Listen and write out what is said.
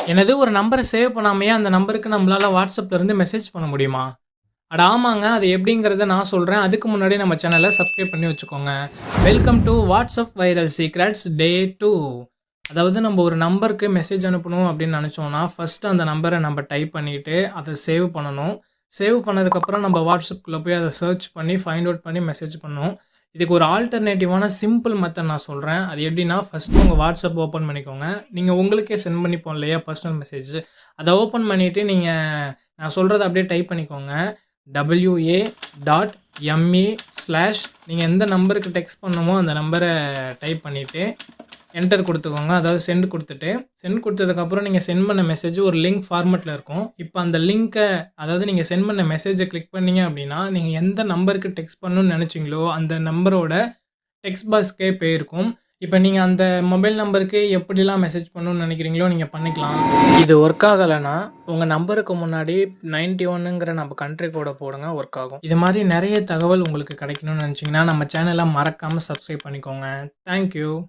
எனது ஒரு நம்பர சேவ் பண்ணாமயே அந்த நம்பருக்கு நம்மளால WhatsAppல இருந்து மெசேஜ் பண்ண முடியுமா? அட ஆமாங்க. அது எப்படிங்கிறத நான் சொல்றேன். அதுக்கு முன்னாடி நம்ம சேனல சப்ஸ்கிரைப் பண்ணி வச்சுக்கோங்க. Welcome to WhatsApp viral secrets day 2. அதாவது நம்ம ஒரு நம்பருக்கு மெசேஜ் அனுப்பணும் அப்படின்னு நெனச்சோம்னா, ஃபர்ஸ்ட் அந்த நம்பர நம்ம டைப் பண்ணிட்டு, அத சேவ் பண்ணணும். சேவ் பண்ணதுக்கப்புறம் நம்ம WhatsAppக்குள்ள போய் அத சர்ச் பண்ணி, ஃபைண்ட் அவுட் பண்ணி மெசேஜ் பண்ணணும். இதுக்கு ஒரு ஆல்டர்னேட்டிவான சிம்பிள் மெத்தட் நான் சொல்றேன். அது எப்படின்னா, ஃபர்ஸ்ட் உங்க WhatsApp ஓப்பன் பண்ணிக்கோங்க. நீங்க உங்களுக்கே சென்ட் பண்ணிப்போம் இல்லையா? Personal message. அத ஓப்பன் பண்ணிட்டு நீங்க நான் சொல்றத அப்படியே டைப் பண்ணிக்கோங்க. WA.ME/ நீங்க எந்த நம்பருக்கு டெக்ஸ்ட் பண்ணணுமோ அந்த நம்பர டைப் பண்ணிட்டு, என்டர் குடுத்துக்கோங்க. அதாவது சென்ட் குடுத்துட்டு, சென்ட் குடுத்ததுக்கப்புறம் நீங்க சென்ட் பண்ண மெசேஜ் ஒரு லிங்க் ஃபார்மட்ல இருக்கும். இப்ப அந்த லிங்க்க அதாவது நீங்க சென்ட் பண்ண மெசேஜ கிளிக் பண்ணீங்க அப்படின்னா, நீங்க எந்த நம்பருக்கு டெக்ஸ்ட் பண்ணணும்னு நெனச்சீங்களோ, அந்த நம்பரோட டெக்ஸ்ட் பாக்ஸ்க்கே போயிருக்கும். இப்ப நீங்க அந்த மொபைல் நம்பருக்கு எப்படிலாம் மெசேஜ் பண்ணணும்னு நெனைக்கிறீங்களோ, நீங்க பண்ணிக்கலாம். இது ஒர்க் ஆகலன்னா, உங்க நம்பருக்கு முன்னாடி 91ங்கிற நம்ம கண்ட்ரி கோட போடுங்க, ஒர்க் ஆகும். இது மாரி நெறைய தகவல் உங்களுக்கு கிடைக்கணும்னு நெனச்சீங்கன்னா, நம்ம சேனல மறக்காம சப்ஸ்கிரைப் பண்ணிக்கோங்க. Thank you.